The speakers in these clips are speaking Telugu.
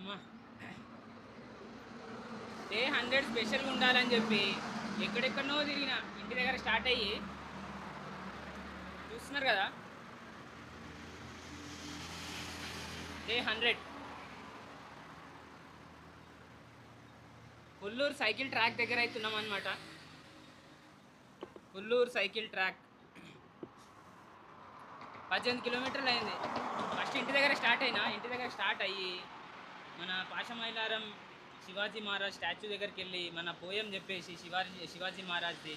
అమ్మా డే 100 స్పెషల్గా ఉండాలని చెప్పి ఎక్కడెక్కడనో తిరిగిన ఇంటి దగ్గర స్టార్ట్ అయ్యి చూస్తున్నారు కదా. డే 100 కొల్లూరు సైకిల్ ట్రాక్ దగ్గర అవుతున్నాం అనమాట. కొల్లూరు సైకిల్ ట్రాక్ 18 కిలోమీటర్లు అయింది. ఫస్ట్ ఇంటి దగ్గర స్టార్ట్ అయ్యి మన పాషమైలారం శివాజీ మహారాజ్ స్టాచ్యూ దగ్గరికి వెళ్ళి మన పోయం చెప్పేసి శివాజీ మహారాజ్ది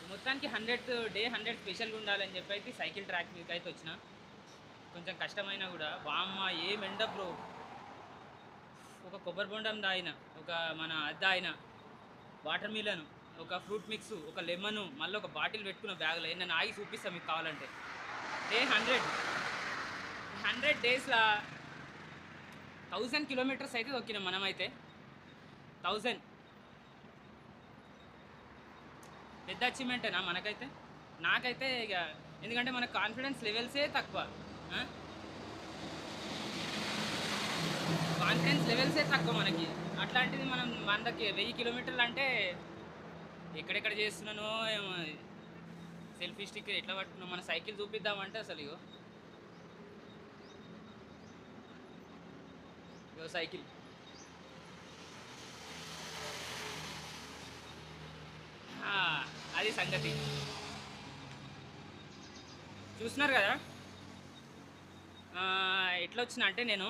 మొత్తానికి 100 స్పెషల్గా ఉండాలని చెప్పి అయితే సైకిల్ ట్రాక్ మీదకి అయితే వచ్చిన. కొంచెం కష్టమైనా కూడా వామ్మ ఏం ఎండ బ్రో. ఒక కొబ్బరి బొండం తాగిన, ఒక మన అది తాగిన, వాటర్ మిలను, ఒక ఫ్రూట్ మిక్స్, ఒక లెమను, మళ్ళీ ఒక బాటిల్ పెట్టుకున్న బ్యాగ్లో. నేను ఆగి చూపిస్తాను మీకు కావాలంటే. డే 100 డేస్లో 1000 కిలోమీటర్స్ అయితే తొక్కినాం మనమైతే. 1000 పెద్ద అచీవ్మెంటేనా మనకైతే. నాకైతే ఇక ఎందుకంటే మన కాన్ఫిడెన్స్ లెవెల్సే తక్కువ. కాన్ఫిడెన్స్ లెవెల్సే తక్కువ మనకి. అట్లాంటిది మనం 1000 కిలోమీటర్లు అంటే ఎక్కడెక్కడ చేస్తున్నానో ఏమో. సెల్ఫీ స్టిక్ ఎట్లా పట్టుకున్నాం. మన సైకిల్ చూపిద్దామంటే అసలు ఇగో సైకిల్ అది సంగతి. చూస్తున్నారు కదా ఎట్లా వచ్చిన అంటే నేను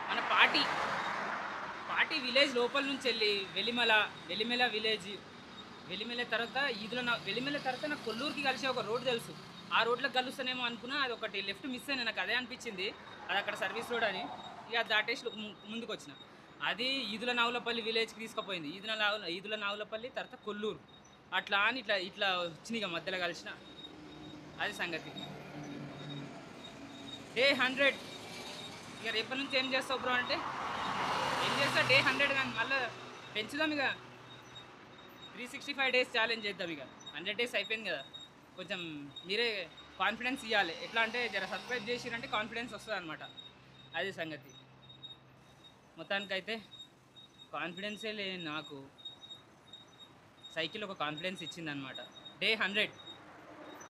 మన పాటి విలేజ్ లోపల నుంచి వెళ్ళి వెలిమెల విలేజ్, వెలిమెల తర్వాత నాకు కొల్లూరుకి కలిసి ఒక రోడ్ తెలుసు. ఆ రోడ్లో కలుస్తానేమో అనుకున్నా. అది ఒకటి లెఫ్ట్ మిస్ అయినా. నాకు అదే అనిపించింది, అది అక్కడ సర్వీస్ రోడ్ అని. ఇక దాటేసి ముందుకు వచ్చిన. అది ఈదుల నావులపల్లి విలేజ్కి తీసుకుపోయింది. ఈదుల నావులపల్లి తర్వాత కొల్లూరు అట్లా అని ఇట్లా ఇట్లా వచ్చినాయి. ఇక మధ్యలో కలిసిన. అది సంగతి. డే 100 ఇక రేపటి నుంచి ఏం చేస్తావు బ్రో అంటే ఏం చేస్తా. డే 100 కానీ మళ్ళీ పెంచుదాం. ఇక 365 డేస్ ఛాలెంజ్ చేద్దాం. ఇక 100 డేస్ అయిపోయింది కదా. కొంచెం మీరే కాన్ఫిడెన్స్ ఇవ్వాలి. ఎట్లా అంటే జర సబ్స్క్రైబ్ చేసిరంటే కాన్ఫిడెన్స్ వస్తుంది అనమాట. అది సంగతి. మొత్తానికైతే కాన్ఫిడెన్సే లేదు నాకు. సైకిల్ ఒక కాన్ఫిడెన్స్ ఇచ్చిందనమాట. డే 100